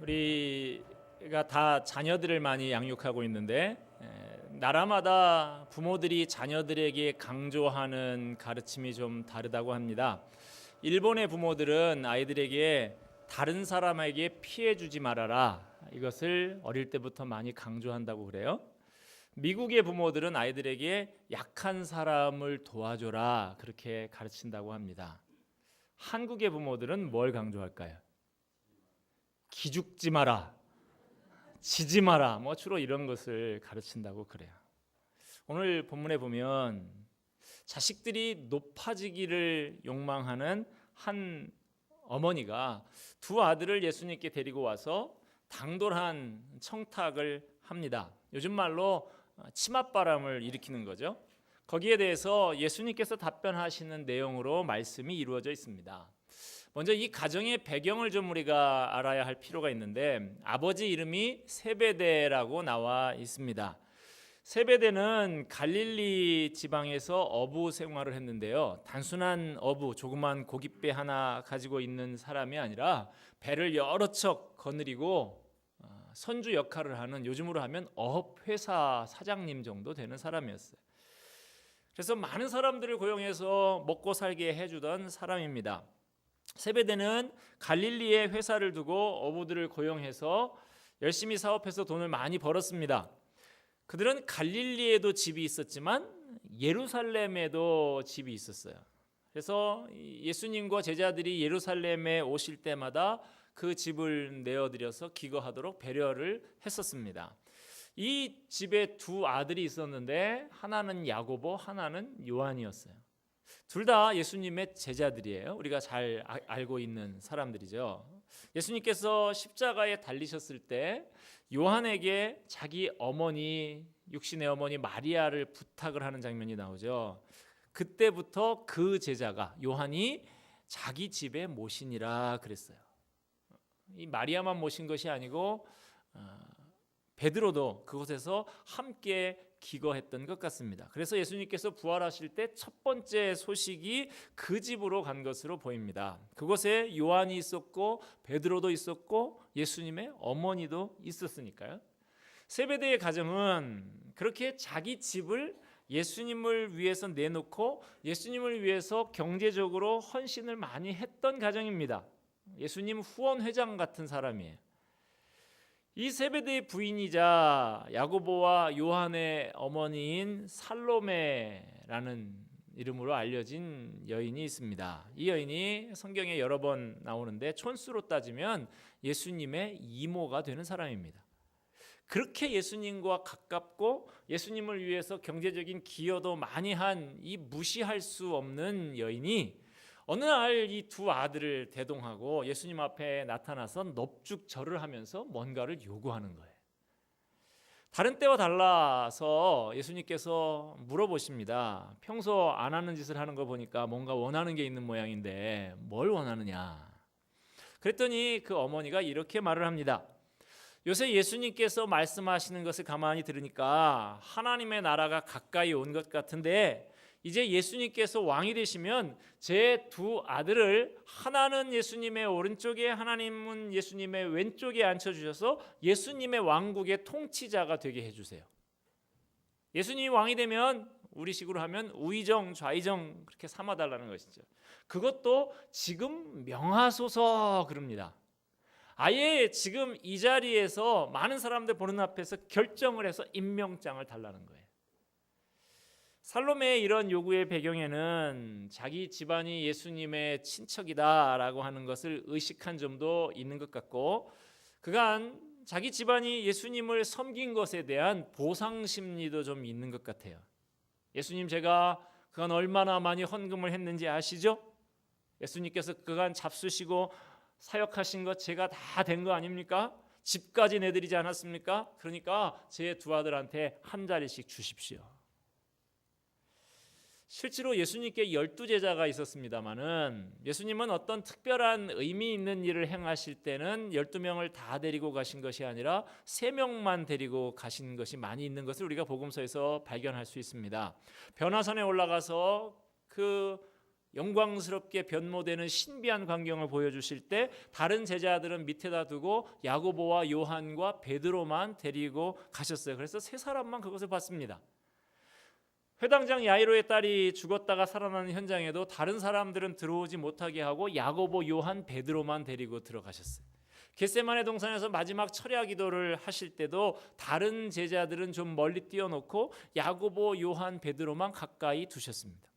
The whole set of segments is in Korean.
우리가 다 자녀들을 많이 양육하고 있는데 나라마다 부모들이 자녀들에게 강조하는 가르침이 좀 다르다고 합니다. 일본의 부모들은 아이들에게 다른 사람에게 피해 주지 말아라, 이것을 어릴 때부터 많이 강조한다고 그래요. 미국의 부모들은 아이들에게 약한 사람을 도와줘라, 그렇게 가르친다고 합니다. 한국의 부모들은 뭘 강조할까요? 기죽지 마라, 지지 마라, 주로 이런 것을 가르친다고 그래요. 오늘 본문에 보면 자식들이 높아지기를 욕망하는 한 어머니가 두 아들을 예수님께 데리고 와서 당돌한 청탁을 합니다. 요즘 말로 치맛바람을 일으키는 거죠. 거기에 대해서 예수님께서 답변하시는 내용으로 말씀이 이루어져 있습니다. 먼저 이 가정의 배경을 좀 우리가 알아야 할 필요가 있는데, 아버지 이름이 세베대라고 나와 있습니다. 세베대는 갈릴리 지방에서 어부 생활을 했는데요, 단순한 어부, 조그만 고깃배 하나 가지고 있는 사람이 아니라 배를 여러 척 거느리고 선주 역할을 하는, 요즘으로 하면 어업회사 사장님 정도 되는 사람이었어요. 그래서 많은 사람들을 고용해서 먹고 살게 해주던 사람입니다. 세베대는 갈릴리에 회사를 두고 어부들을 고용해서 열심히 사업해서 돈을 많이 벌었습니다. 그들은 갈릴리에도 집이 있었지만 예루살렘에도 집이 있었어요. 그래서 예수님과 제자들이 예루살렘에 오실 때마다 그 집을 내어드려서 기거하도록 배려를 했었습니다. 이 집에 두 아들이 있었는데 하나는 야고보, 하나는 요한이었어요. 둘 다 예수님의 제자들이에요. 우리가 잘 알고 있는 사람들이죠. 예수님께서 십자가에 달리셨을 때 요한에게 자기 어머니, 육신의 어머니 마리아를 부탁을 하는 장면이 나오죠. 그때부터 그 제자가, 요한이 자기 집에 모시니라 그랬어요. 이 마리아만 모신 것이 아니고 베드로도 그곳에서 함께 기거했던 것 같습니다. 그래서 예수님께서 부활하실 때 첫 번째 소식이 그 집으로 간 것으로 보입니다. 그곳에 요한이 있었고 베드로도 있었고 예수님의 어머니도 있었으니까요. 세베대의 가정은 그렇게 자기 집을 예수님을 위해서 내놓고 예수님을 위해서 경제적으로 헌신을 많이 했던 가정입니다. 예수님 후원회장 같은 사람이에요. 이 세베대의 부인이자 야고보와 요한의 어머니인 살로메라는 이름으로 알려진 여인이 있습니다. 이 여인이 성경에 여러 번 나오는데 촌수로 따지면 예수님의 이모가 되는 사람입니다. 그렇게 예수님과 가깝고 예수님을 위해서 경제적인 기여도 많이 한 이 무시할 수 없는 여인이 어느 날 이 두 아들을 대동하고 예수님 앞에 나타나서 넙죽절을 하면서 뭔가를 요구하는 거예요. 다른 때와 달라서 예수님께서 물어보십니다. 평소 안 하는 짓을 하는 거 보니까 뭔가 원하는 게 있는 모양인데 뭘 원하느냐. 그랬더니 그 어머니가 이렇게 말을 합니다. 요새 예수님께서 말씀하시는 것을 가만히 들으니까 하나님의 나라가 가까이 온 것 같은데, 이제 예수님께서 왕이 되시면 제 두 아들을 하나는 예수님의 오른쪽에 하나님은 예수님의 왼쪽에 앉혀주셔서 예수님의 왕국의 통치자가 되게 해주세요. 예수님이 왕이 되면 우리식으로 하면 우의정 좌의정 그렇게 삼아달라는 것이죠. 그것도 지금 명하소서 그럽니다. 아예 지금 이 자리에서 많은 사람들 보는 앞에서 결정을 해서 임명장을 달라는 거예요. 살로메의 이런 요구의 배경에는 자기 집안이 예수님의 친척이다라고 하는 것을 의식한 점도 있는 것 같고, 그간 자기 집안이 예수님을 섬긴 것에 대한 보상 심리도 좀 있는 것 같아요. 예수님, 제가 그간 얼마나 많이 헌금을 했는지 아시죠? 예수님께서 그간 잡수시고 사역하신 것 제가 다 된 거 아닙니까? 집까지 내드리지 않았습니까? 그러니까 제 두 아들한테 한 자리씩 주십시오. 실제로 예수님께 12제자가 있었습니다마는 예수님은 어떤 특별한 의미 있는 일을 행하실 때는 12명을 다 데리고 가신 것이 아니라 3명만 데리고 가신 것이 많이 있는 것을 우리가 복음서에서 발견할 수 있습니다. 변화산에 올라가서 그 영광스럽게 변모되는 신비한 광경을 보여주실 때 다른 제자들은 밑에다 두고 야고보와 요한과 베드로만 데리고 가셨어요. 그래서 세 사람만 그것을 봤습니다. 회당장 야이로의 딸이 죽었다가 살아나는 현장에도 다른 사람들은 들어오지 못하게 하고 야고보, 요한, 베드로만 데리고 들어가셨어요. 겟세마네 동산에서 마지막 철야 기도를 하실 때도 다른 제자들은 좀 멀리 띄워놓고 야고보, 요한, 베드로만 가까이 두셨습니다.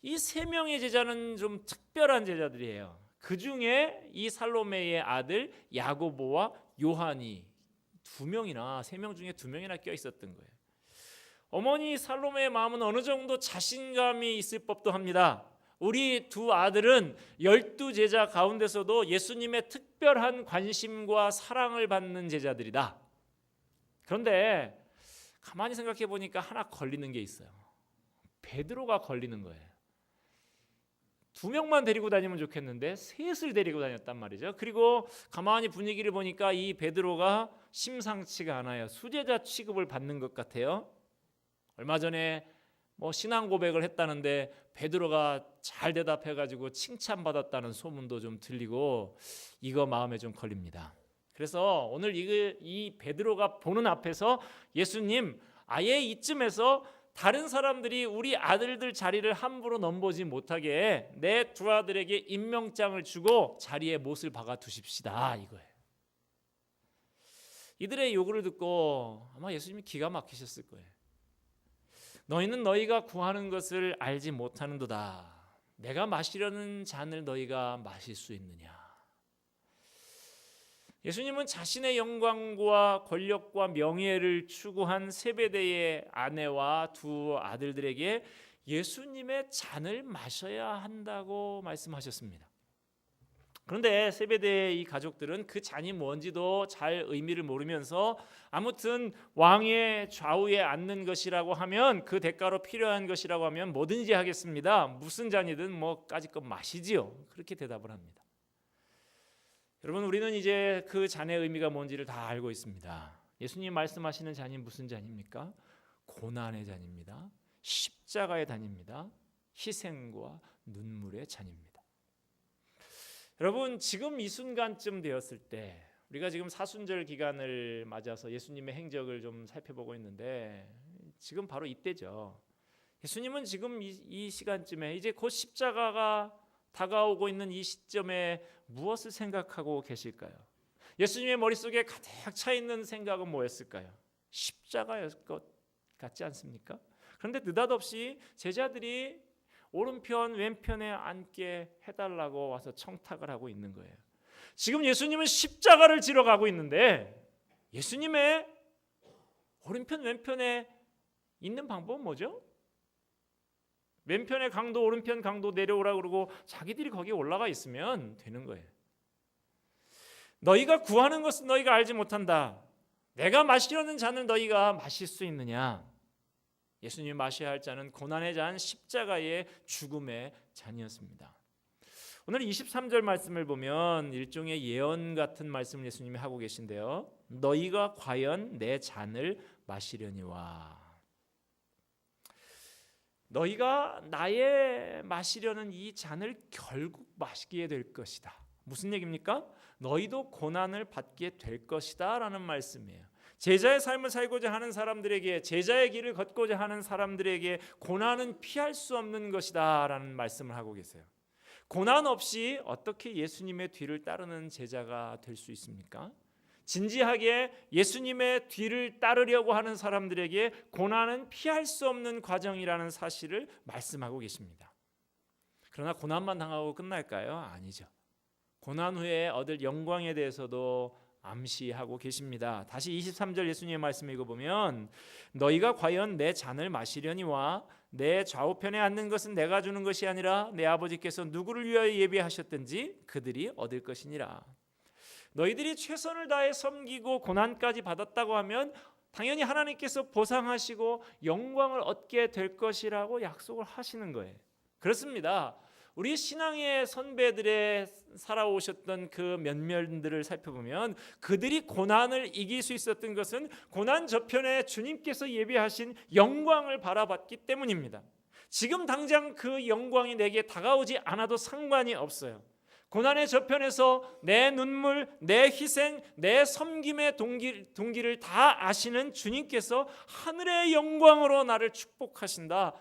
이 세 명의 제자는 좀 특별한 제자들이에요. 그 중에 이 살로메의 아들 야고보와 요한이 두 명이나 세 명 중에 두 명이나 껴 있었던 거예요. 어머니 살로메의 마음은 어느 정도 자신감이 있을 법도 합니다. 우리 두 아들은 12제자 가운데서도 예수님의 특별한 관심과 사랑을 받는 제자들이다. 그런데 가만히 생각해 보니까 하나 걸리는 게 있어요. 베드로가 걸리는 거예요. 두 명만 데리고 다니면 좋겠는데 셋을 데리고 다녔단 말이죠. 그리고 가만히 분위기를 보니까 이 베드로가 심상치가 않아요. 수제자 취급을 받는 것 같아요. 얼마 전에 신앙 고백을 했다는데 베드로가 잘 대답해가지고 칭찬받았다는 소문도 좀 들리고 이거 마음에 좀 걸립니다. 그래서 오늘 이 베드로가 보는 앞에서 예수님 아예 이쯤에서 다른 사람들이 우리 아들들 자리를 함부로 넘보지 못하게 내 두 아들에게 임명장을 주고 자리에 못을 박아 두십시다 이거예요. 이들의 요구를 듣고 아마 예수님이 기가 막히셨을 거예요. 너희는 너희가 구하는 것을 알지 못하는도다. 내가 마시려는 잔을 너희가 마실 수 있느냐. 예수님은 자신의 영광과 권력과 명예를 추구한 세베대의 아내와 두 아들들에게 예수님의 잔을 마셔야 한다고 말씀하셨습니다. 그런데 세베대의 이 가족들은 그 잔이 뭔지도 잘 의미를 모르면서 아무튼 왕의 좌우에 앉는 것이라고 하면 그 대가로 필요한 것이라고 하면 뭐든지 하겠습니다. 무슨 잔이든 까짓것 마시지요. 그렇게 대답을 합니다. 여러분 우리는 이제 그 잔의 의미가 뭔지를 다 알고 있습니다. 예수님 말씀하시는 잔이 무슨 잔입니까? 고난의 잔입니다. 십자가의 잔입니다. 희생과 눈물의 잔입니다. 여러분 지금 이 순간쯤 되었을 때 우리가 지금 사순절 기간을 맞아서 예수님의 행적을 좀 살펴보고 있는데 지금 바로 이때죠. 예수님은 지금 이 시간쯤에 이제 곧 십자가가 다가오고 있는 이 시점에 무엇을 생각하고 계실까요? 예수님의 머릿속에 가득 차 있는 생각은 뭐였을까요? 십자가였을 것 같지 않습니까? 그런데 느닷없이 제자들이 오른편 왼편에 앉게 해달라고 와서 청탁을 하고 있는 거예요. 지금 예수님은 십자가를 지러 가고 있는데 예수님의 오른편 왼편에 있는 방법은 뭐죠? 왼편의 강도 오른편 강도 내려오라고 그러고 자기들이 거기에 올라가 있으면 되는 거예요. 너희가 구하는 것은 너희가 알지 못한다. 내가 마시려는 잔을 너희가 마실 수 있느냐? 예수님이 마셔야 할 잔은 고난의 잔, 십자가의 죽음의 잔이었습니다. 오늘 23절 말씀을 보면 일종의 예언 같은 말씀을 예수님이 하고 계신데요. 너희가 과연 내 잔을 마시려니와. 너희가 나의 마시려는 이 잔을 결국 마시게 될 것이다. 무슨 얘기입니까? 너희도 고난을 받게 될 것이다 라는 말씀이에요. 제자의 삶을 살고자 하는 사람들에게, 제자의 길을 걷고자 하는 사람들에게 고난은 피할 수 없는 것이다 라는 말씀을 하고 계세요. 고난 없이 어떻게 예수님의 뒤를 따르는 제자가 될 수 있습니까? 진지하게 예수님의 뒤를 따르려고 하는 사람들에게 고난은 피할 수 없는 과정이라는 사실을 말씀하고 계십니다. 그러나 고난만 당하고 끝날까요? 아니죠. 고난 후에 얻을 영광에 대해서도 암시하고 계십니다. 다시 23절 예수님의 말씀 읽어보면 너희가 과연 내 잔을 마시려니와 내 좌우편에 앉는 것은 내가 주는 것이 아니라 내 아버지께서 누구를 위하여 예비하셨든지 그들이 얻을 것이니라. 너희들이 최선을 다해 섬기고 고난까지 받았다고 하면 당연히 하나님께서 보상하시고 영광을 얻게 될 것이라고 약속을 하시는 거예요. 그렇습니다. 우리 신앙의 선배들의 살아오셨던 그 면면들을 살펴보면 그들이 고난을 이길 수 있었던 것은 고난 저편에 주님께서 예비하신 영광을 바라봤기 때문입니다. 지금 당장 그 영광이 내게 다가오지 않아도 상관이 없어요. 고난의 저편에서 내 눈물, 내 희생, 내 섬김의 동기를 다 아시는 주님께서 하늘의 영광으로 나를 축복하신다.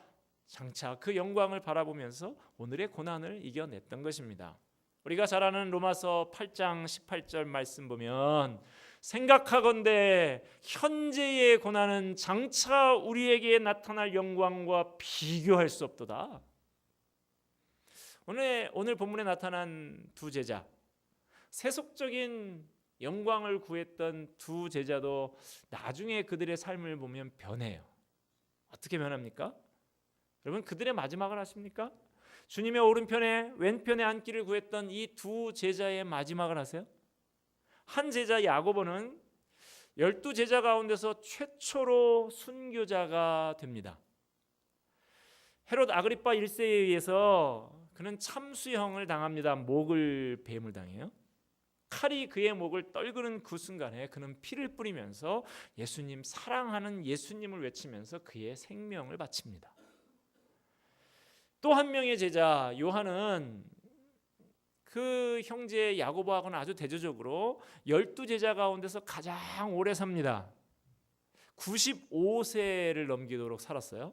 장차 그 영광을 바라보면서 오늘의 고난을 이겨냈던 것입니다. 우리가 잘 아는 로마서 8장 18절 말씀 보면 생각하건대 현재의 고난은 장차 우리에게 나타날 영광과 비교할 수 없도다. 오늘 본문에 나타난 두 제자, 세속적인 영광을 구했던 두 제자도 나중에 그들의 삶을 보면 변해요. 어떻게 변합니까? 여러분, 그들의 마지막을 아십니까? 주님의 오른편에 왼편에 앉기를 구했던 이 두 제자의 마지막을 아세요? 한 제자 야고보는 12제자 가운데서 최초로 순교자가 됩니다. 헤롯 아그리파 1세에 의해서 그는 참수형을 당합니다. 목을 뱀을 당해요. 칼이 그의 목을 떨구는 그 순간에 그는 피를 뿌리면서 예수님, 사랑하는 예수님을 외치면서 그의 생명을 바칩니다. 또 한 명의 제자 요한은 그 형제 야고보하고는 아주 대조적으로 12제자 가운데서 가장 오래 삽니다. 95세를 넘기도록 살았어요.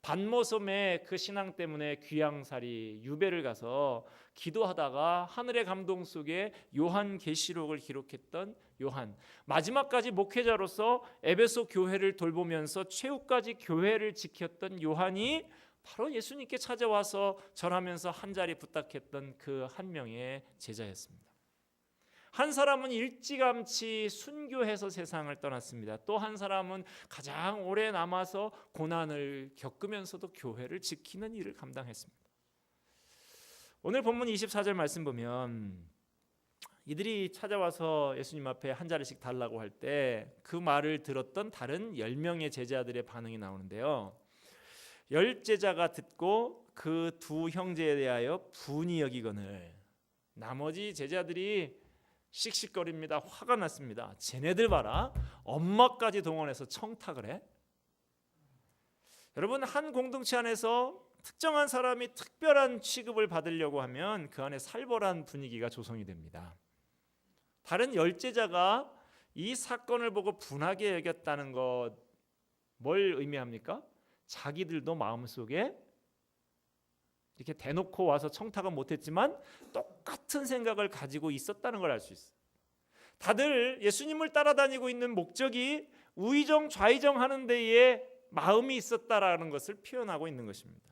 반모섬의 그 신앙 때문에 귀양살이 유배를 가서 기도하다가 하늘의 감동 속에 요한계시록을 기록했던 요한, 마지막까지 목회자로서 에베소 교회를 돌보면서 최후까지 교회를 지켰던 요한이 바로 예수님께 찾아와서 절하면서 한 자리 부탁했던 그 한 명의 제자였습니다. 한 사람은 일찌감치 순교해서 세상을 떠났습니다. 또 한 사람은 가장 오래 남아서 고난을 겪으면서도 교회를 지키는 일을 감당했습니다. 오늘 본문 24절 말씀 보면 이들이 찾아와서 예수님 앞에 한 자리씩 달라고 할 때 그 말을 들었던 다른 10명의 제자들의 반응이 나오는데요. 10제자가 듣고 그 두 형제에 대하여 분이 여기거늘 나머지 제자들이 씩씩거립니다. 화가 났습니다. 쟤네들 봐라, 엄마까지 동원해서 청탁을 해. 여러분, 한 공동체 안에서 특정한 사람이 특별한 취급을 받으려고 하면 그 안에 살벌한 분위기가 조성이 됩니다. 다른 10제자가 이 사건을 보고 분하게 여겼다는 것, 뭘 의미합니까? 자기들도 마음속에 이렇게 대놓고 와서 청탁은 못했지만 똑같은 생각을 가지고 있었다는 걸 알 수 있어요. 다들 예수님을 따라다니고 있는 목적이 우의정 좌의정하는 데에 마음이 있었다라는 것을 표현하고 있는 것입니다.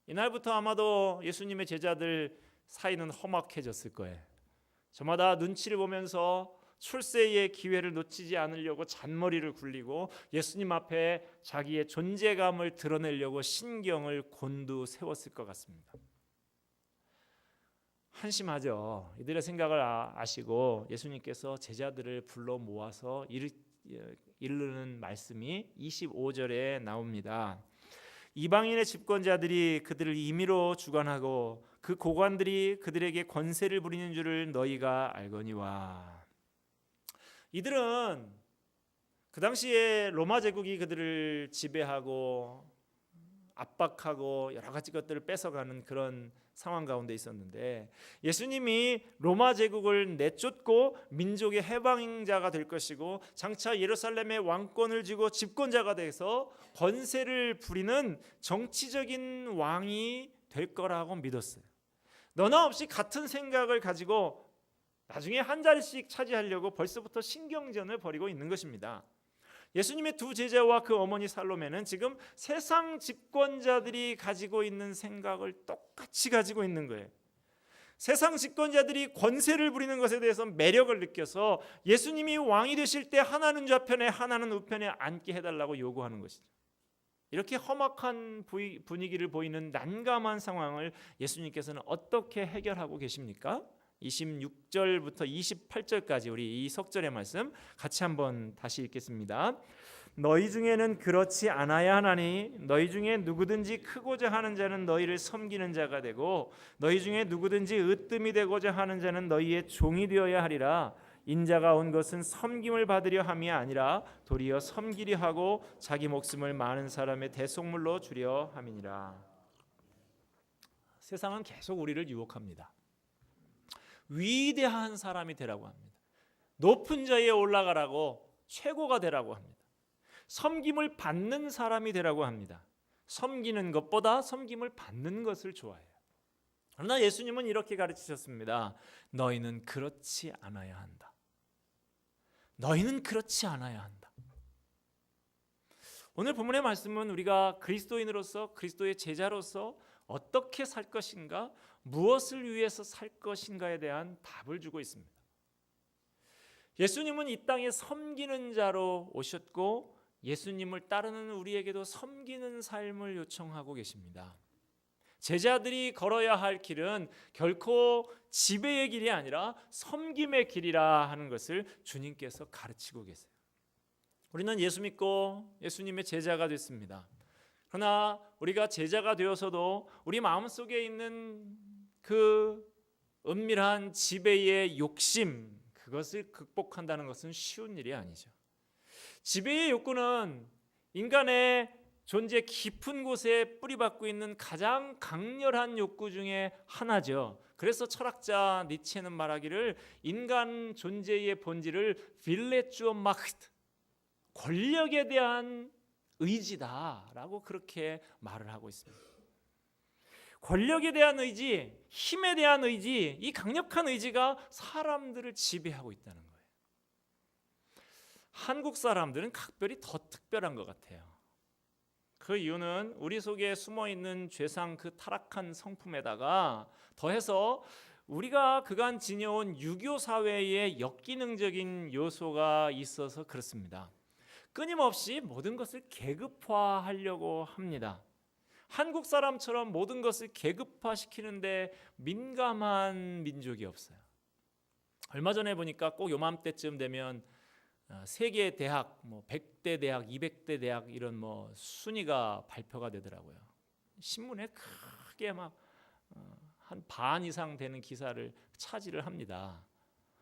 이날부터 아마도 예수님의 제자들 사이는 험악해졌을 거예요. 저마다 눈치를 보면서 출세의 기회를 놓치지 않으려고 잔머리를 굴리고 예수님 앞에 자기의 존재감을 드러내려고 신경을 곤두세웠을 것 같습니다. 한심하죠. 이들의 생각을 아시고 예수님께서 제자들을 불러 모아서 이르는 말씀이 25절에 나옵니다. 이방인의 집권자들이 그들을 임의로 주관하고 그 고관들이 그들에게 권세를 부리는 줄을 너희가 알거니와. 이들은 그 당시에 로마 제국이 그들을 지배하고 압박하고 여러 가지 것들을 뺏어가는 그런 상황 가운데 있었는데 예수님이 로마 제국을 내쫓고 민족의 해방자가 될 것이고 장차 예루살렘의 왕권을 쥐고 집권자가 돼서 권세를 부리는 정치적인 왕이 될 거라고 믿었어요. 너나 없이 같은 생각을 가지고 나중에 한 자리씩 차지하려고 벌써부터 신경전을 벌이고 있는 것입니다. 예수님의 두 제자와 그 어머니 살로메는 지금 세상 집권자들이 가지고 있는 생각을 똑같이 가지고 있는 거예요. 세상 집권자들이 권세를 부리는 것에 대해서 매력을 느껴서 예수님이 왕이 되실 때 하나는 좌편에 하나는 우편에 앉게 해달라고 요구하는 것이죠. 이렇게 험악한 분위기를 보이는 난감한 상황을 예수님께서는 어떻게 해결하고 계십니까? 26절부터 28절까지 우리 이 석절의 말씀 같이 한번 다시 읽겠습니다. 너희 중에는 그렇지 않아야 하나니 너희 중에 누구든지 크고자 하는 자는 너희를 섬기는 자가 되고 너희 중에 누구든지 으뜸이 되고자 하는 자는 너희의 종이 되어야 하리라. 인자가 온 것은 섬김을 받으려 함이 아니라 도리어 섬기려 하고 자기 목숨을 많은 사람의 대속물로 주려 함이니라. 세상은 계속 우리를 유혹합니다. 위대한 사람이 되라고 합니다. 높은 자리에 올라가라고, 최고가 되라고 합니다. 섬김을 받는 사람이 되라고 합니다. 섬기는 것보다 섬김을 받는 것을 좋아해요. 그러나 예수님은 이렇게 가르치셨습니다. 너희는 그렇지 않아야 한다. 너희는 그렇지 않아야 한다. 오늘 본문의 말씀은 우리가 그리스도인으로서, 그리스도의 제자로서 어떻게 살 것인가, 무엇을 위해서 살 것인가에 대한 답을 주고 있습니다. 예수님은 이 땅에 섬기는 자로 오셨고 예수님을 따르는 우리에게도 섬기는 삶을 요청하고 계십니다. 제자들이 걸어야 할 길은 결코 지배의 길이 아니라 섬김의 길이라 하는 것을 주님께서 가르치고 계세요. 우리는 예수 믿고 예수님의 제자가 됐습니다. 그러나 우리가 제자가 되어서도 우리 마음속에 있는 그 은밀한 지배의 욕심, 그것을 극복한다는 것은 쉬운 일이 아니죠. 지배의 욕구는 인간의 존재 깊은 곳에 뿌리박고 있는 가장 강렬한 욕구 중에 하나죠. 그래서 철학자 니체는 말하기를 인간 존재의 본질을 빌레주어 마크트, 권력에 대한 의지다라고 그렇게 말을 하고 있습니다. 권력에 대한 의지, 힘에 대한 의지, 이 강력한 의지가 사람들을 지배하고 있다는 거예요. 한국 사람들은 각별히 더 특별한 것 같아요. 그 이유는 우리 속에 숨어있는 죄상 그 타락한 성품에다가 더해서 우리가 그간 지녀온 유교 사회의 역기능적인 요소가 있어서 그렇습니다. 끊임없이 모든 것을 계급화하려고 합니다. 한국 사람처럼 모든 것을 계급화시키는데 민감한 민족이 없어요. 얼마 전에 보니까 꼭 요맘때쯤 되면 세계 대학, 100대 대학, 200대 대학 이런 순위가 발표가 되더라고요. 신문에 크게 막 한 반 이상 되는 기사를 차지를 합니다.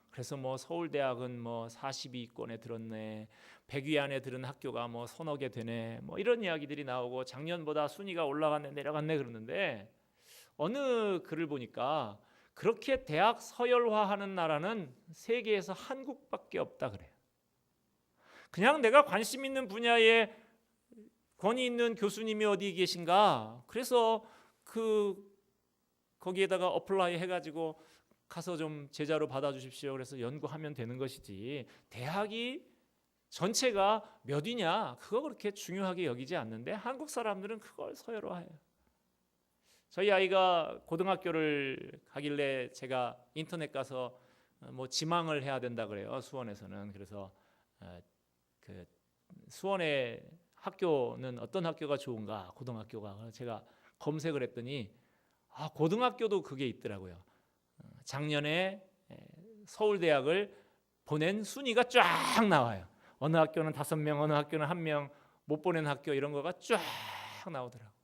그래서 서울대학은 42위권에 들었네, 100위 안에 들은 학교가 서너 개 되네, 이런 이야기들이 나오고 작년보다 순위가 올라갔네 내려갔네 그러는데, 어느 글을 보니까 그렇게 대학 서열화하는 나라는 세계에서 한국밖에 없다 그래요. 그냥 내가 관심 있는 분야에 권위 있는 교수님이 어디 계신가, 그래서 거기에다가 어플라이 해가지고 가서 좀 제자로 받아주십시오, 그래서 연구하면 되는 것이지, 대학이 전체가 몇 위냐 그거 그렇게 중요하게 여기지 않는데 한국 사람들은 그걸 서열화해요. 저희 아이가 고등학교를 가길래 제가 인터넷 가서 지망을 해야 된다 그래요, 수원에서는. 그래서 그 수원의 학교는 어떤 학교가 좋은가, 고등학교가, 제가 검색을 했더니 고등학교도 그게 있더라고요. 작년에 서울대학을 보낸 순위가 쫙 나와요. 어느 학교는 5명, 어느 학교는 1명 못 보낸 학교, 이런 거가 쫙 나오더라고요.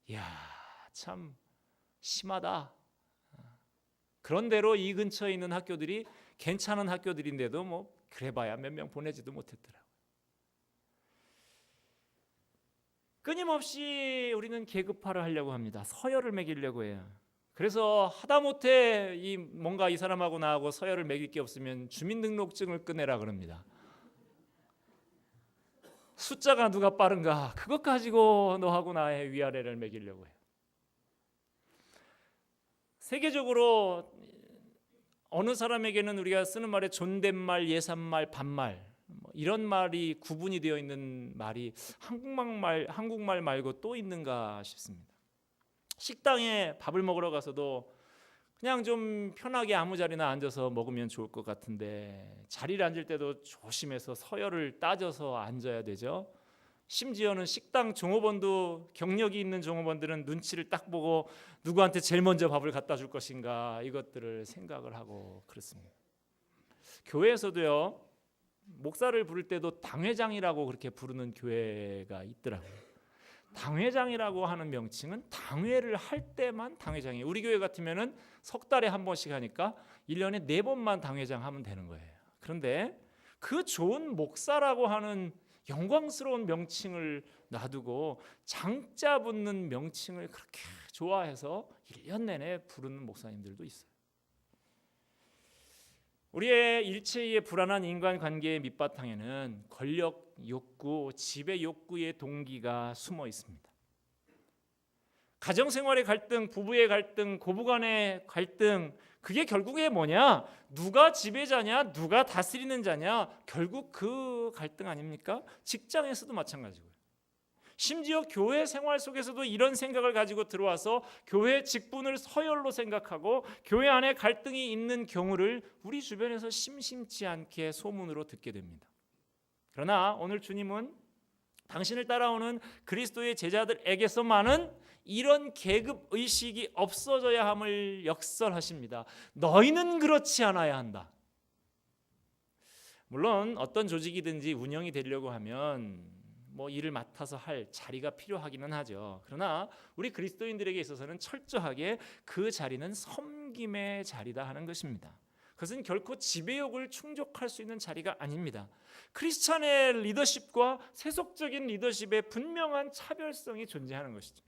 이야, 참 심하다. 그런대로 이 근처에 있는 학교들이 괜찮은 학교들인데도 그래봐야 몇 명 보내지도 못했더라고요. 끊임없이 우리는 계급화를 하려고 합니다. 서열을 매기려고 해요. 그래서 하다못해 뭔가 이 사람하고 나하고 서열을 매길 게 없으면 주민등록증을 꺼내라 그럽니다. 숫자가 누가 빠른가, 그것 가지고 너하고 나의 위아래를 매기려고 해요. 세계적으로 어느 사람에게는 우리가 쓰는 말에 존댓말, 예산말, 반말, 이런 말이 구분이 되어 있는 말이 한국말 말고 또 있는가 싶습니다. 식당에 밥을 먹으러 가서도 그냥 좀 편하게 아무 자리나 앉아서 먹으면 좋을 것 같은데, 자리를 앉을 때도 조심해서 서열을 따져서 앉아야 되죠. 심지어는 식당 종업원도, 경력이 있는 종업원들은 눈치를 딱 보고 누구한테 제일 먼저 밥을 갖다 줄 것인가, 이것들을 생각을 하고 그렇습니다. 교회에서도요, 목사를 부를 때도 당회장이라고 그렇게 부르는 교회가 있더라고요. 당회장이라고 하는 명칭은 당회를 할 때만 당회장이에요. 우리 교회 같으면은 석 달에 한 번씩 하니까 1년에 4번만 당회장 하면 되는 거예요. 그런데 그 좋은 목사라고 하는 영광스러운 명칭을 놔두고 장자 붙는 명칭을 그렇게 좋아해서 1년 내내 부르는 목사님들도 있어요. 우리의 일체의 불안한 인간관계의 밑바탕에는 권력 욕구, 지배 욕구의 동기가 숨어 있습니다. 가정생활의 갈등, 부부의 갈등, 고부간의 갈등, 그게 결국에 뭐냐? 누가 지배자냐? 누가 다스리는 자냐? 결국 그 갈등 아닙니까? 직장에서도 마찬가지고요. 심지어 교회 생활 속에서도 이런 생각을 가지고 들어와서 교회 직분을 서열로 생각하고 교회 안에 갈등이 있는 경우를 우리 주변에서 심심치 않게 소문으로 듣게 됩니다. 그러나 오늘 주님은 당신을 따라오는 그리스도의 제자들에게서만은 이런 계급 의식이 없어져야 함을 역설하십니다. 너희는 그렇지 않아야 한다. 물론 어떤 조직이든지 운영이 되려고 하면 일을 맡아서 할 자리가 필요하기는 하죠. 그러나 우리 그리스도인들에게 있어서는 철저하게 그 자리는 섬김의 자리다 하는 것입니다. 그것은 결코 지배욕을 충족할 수 있는 자리가 아닙니다. 크리스찬의 리더십과 세속적인 리더십의 분명한 차별성이 존재하는 것이죠.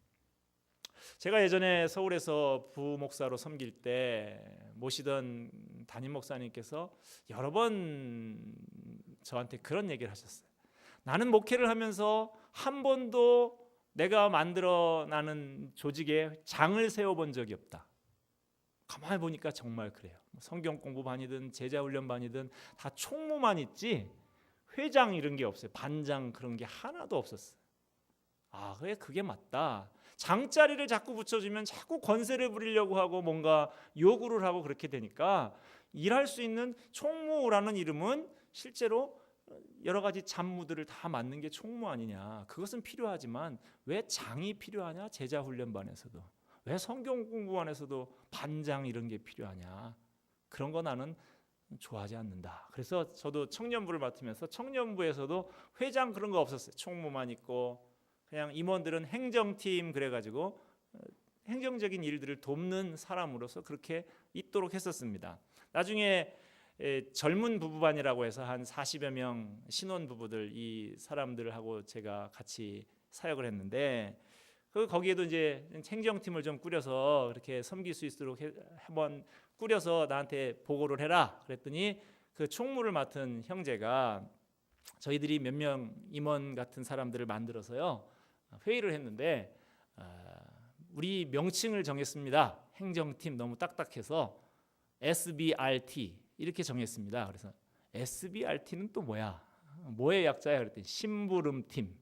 제가 예전에 서울에서 부목사로 섬길 때 모시던 담임 목사님께서 여러 번 저한테 그런 얘기를 하셨어요. 나는 목회를 하면서 한 번도 내가 만들어 나는 조직에 장을 세워본 적이 없다. 가만히 보니까 정말 그래요. 성경 공부반이든 제자훈련반이든 다 총무만 있지 회장 이런 게 없어요. 반장 그런 게 하나도 없었어요. 아, 그게 맞다. 장자리를 자꾸 붙여주면 자꾸 권세를 부리려고 하고 뭔가 요구를 하고 그렇게 되니까 일할 수 있는 총무라는 이름은 실제로 여러 가지 잡무들을 다 맡는 게 총무 아니냐. 그것은 필요하지만 왜 장이 필요하냐? 제자훈련반에서도. 왜 성경 공부반에서도 반장 이런 게 필요하냐. 그런 거 나는 좋아하지 않는다. 그래서 저도 청년부를 맡으면서 청년부에서도 회장 그런 거 없었어요. 총무만 있고 그냥 임원들은 행정팀 그래가지고 행정적인 일들을 돕는 사람으로서 그렇게 있도록 했었습니다. 나중에 젊은 부부반이라고 해서 한 40여 명 신혼 부부들 이 사람들하고 제가 같이 사역을 했는데 거기에도 이제 행정팀을 좀 꾸려서 그렇게 섬길 수 있도록 한번 꾸려서 나한테 보고를 해라 그랬더니 그 총무를 맡은 형제가 저희들이 몇 명 임원 같은 사람들을 만들어서요 회의를 했는데 우리 명칭을 정했습니다. 행정팀 너무 딱딱해서 SBRT 이렇게 정했습니다. 그래서 SBRT는 또 뭐야? 뭐의 약자야? 그랬더니 심부름팀.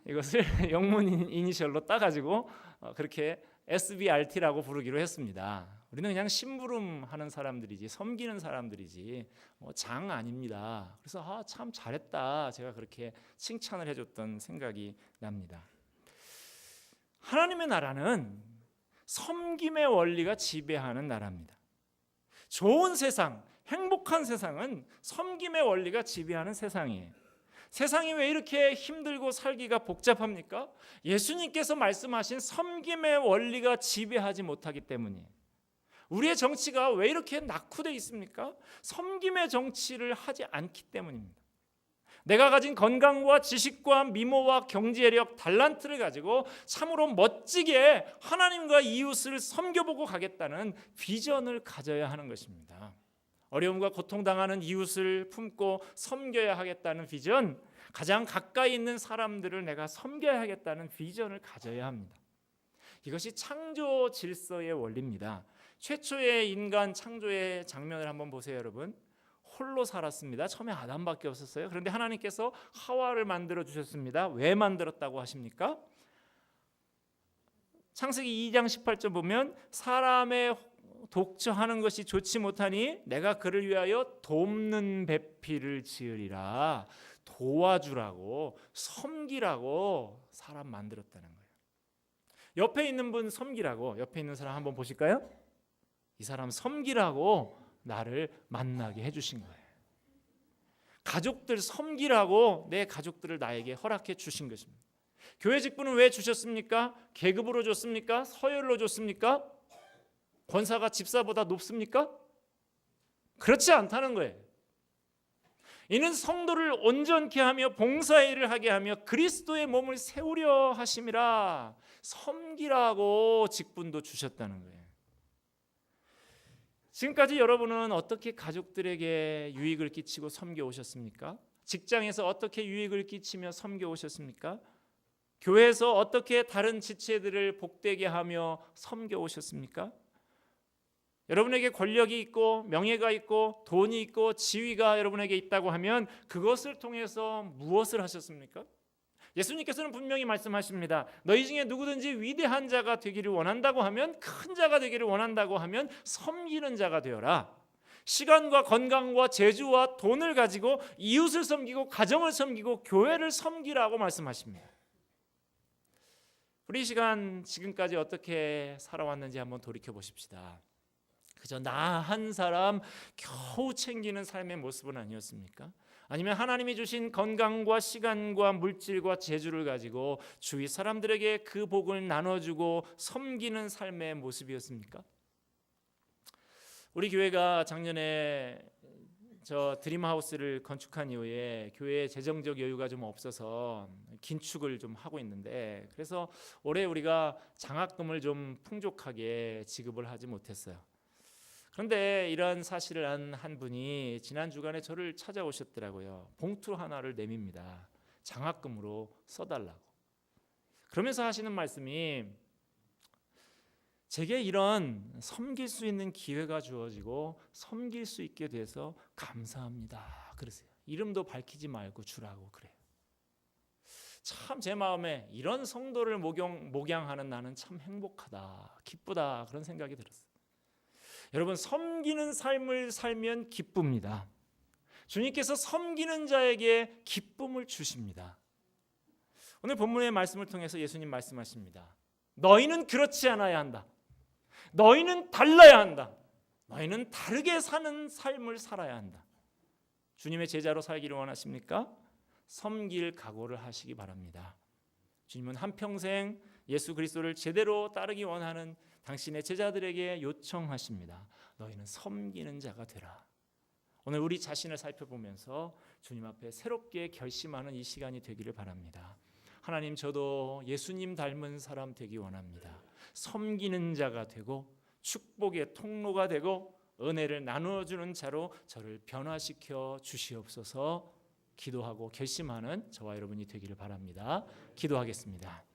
이것을 영문 이니셜로 따가지고 그렇게 SBRT라고 부르기로 했습니다. 우리는 그냥 심부름하는 사람들이지 섬기는 사람들이지 장 아닙니다. 그래서 참 잘했다. 제가 그렇게 칭찬을 해줬던 생각이 납니다. 하나님의 나라는 섬김의 원리가 지배하는 나라입니다. 좋은 세상, 행복한 세상은 섬김의 원리가 지배하는 세상이에요. 세상이 왜 이렇게 힘들고 살기가 복잡합니까? 예수님께서 말씀하신 섬김의 원리가 지배하지 못하기 때문이에요. 우리의 정치가 왜 이렇게 낙후되어 있습니까? 섬김의 정치를 하지 않기 때문입니다. 내가 가진 건강과 지식과 미모와 경제력, 달란트를 가지고 참으로 멋지게 하나님과 이웃을 섬겨보고 가겠다는 비전을 가져야 하는 것입니다. 어려움과 고통당하는 이웃을 품고 섬겨야 하겠다는 비전, 가장 가까이 있는 사람들을 내가 섬겨야 하겠다는 비전을 가져야 합니다. 이것이 창조 질서의 원리입니다. 최초의 인간 창조의 장면을 한번 보세요, 여러분. 홀로 살았습니다. 처음에 아담밖에 없었어요. 그런데 하나님께서 하와를 만들어 주셨습니다. 왜 만들었다고 하십니까? 창세기 2장 18절 보면 사람의 독처하는 것이 좋지 못하니 내가 그를 위하여 돕는 배필을 지으리라. 도와주라고 섬기라고 사람 만들었다는 거예요. 옆에 있는 분 섬기라고, 옆에 있는 사람 한번 보실까요? 이 사람 섬기라고 나를 만나게 해주신 거예요. 가족들 섬기라고 내 가족들을 나에게 허락해 주신 것입니다. 교회 직분은 왜 주셨습니까? 계급으로 줬습니까? 서열로 줬습니까? 권사가 집사보다 높습니까? 그렇지 않다는 거예요. 이는 성도를 온전케 하며 봉사의 일을 하게 하며 그리스도의 몸을 세우려 하심이라. 섬기라고 직분도 주셨다는 거예요. 지금까지 여러분은 어떻게 가족들에게 유익을 끼치고 섬겨 오셨습니까? 직장에서 어떻게 유익을 끼치며 섬겨 오셨습니까? 교회에서 어떻게 다른 지체들을 복되게 하며 섬겨 오셨습니까? 여러분에게 권력이 있고 명예가 있고 돈이 있고 지위가 여러분에게 있다고 하면 그것을 통해서 무엇을 하셨습니까? 예수님께서는 분명히 말씀하십니다. 너희 중에 누구든지 위대한 자가 되기를 원한다고 하면, 큰 자가 되기를 원한다고 하면 섬기는 자가 되어라. 시간과 건강과 재주와 돈을 가지고 이웃을 섬기고 가정을 섬기고 교회를 섬기라고 말씀하십니다. 우리 시간 지금까지 어떻게 살아왔는지 한번 돌이켜 보십시다. 그저 나 한 사람 겨우 챙기는 삶의 모습은 아니었습니까? 아니면 하나님이 주신 건강과 시간과 물질과 재주를 가지고 주위 사람들에게 그 복을 나눠주고 섬기는 삶의 모습이었습니까? 우리 교회가 작년에 저 드림하우스를 건축한 이후에 교회에 재정적 여유가 좀 없어서 긴축을 좀 하고 있는데, 그래서 올해 우리가 장학금을 좀 풍족하게 지급을 하지 못했어요. 그런데 이런 사실을 안 한 분이 지난 주간에 저를 찾아오셨더라고요. 봉투 하나를 내밉니다. 장학금으로 써달라고. 그러면서 하시는 말씀이, 제게 이런 섬길 수 있는 기회가 주어지고 섬길 수 있게 돼서 감사합니다. 그러세요. 이름도 밝히지 말고 주라고 그래요. 참 제 마음에 이런 성도를 목양하는 나는 참 행복하다, 기쁘다, 그런 생각이 들었어요. 여러분, 섬기는 삶을 살면 기쁩니다. 주님께서 섬기는 자에게 기쁨을 주십니다. 오늘 본문의 말씀을 통해서 예수님 말씀하십니다. 너희는 그렇지 않아야 한다. 너희는 달라야 한다. 너희는 다르게 사는 삶을 살아야 한다. 주님의 제자로 살기를 원하십니까? 섬길 각오를 하시기 바랍니다. 주님은 한평생 예수 그리스도를 제대로 따르기 원하는 당신의 제자들에게 요청하십니다. 너희는 섬기는 자가 되라. 오늘 우리 자신을 살펴보면서 주님 앞에 새롭게 결심하는 이 시간이 되기를 바랍니다. 하나님, 저도 예수님 닮은 사람 되기 원합니다. 섬기는 자가 되고 축복의 통로가 되고 은혜를 나누어주는 자로 저를 변화시켜 주시옵소서. 기도하고 결심하는 저와 여러분이 되기를 바랍니다. 기도하겠습니다.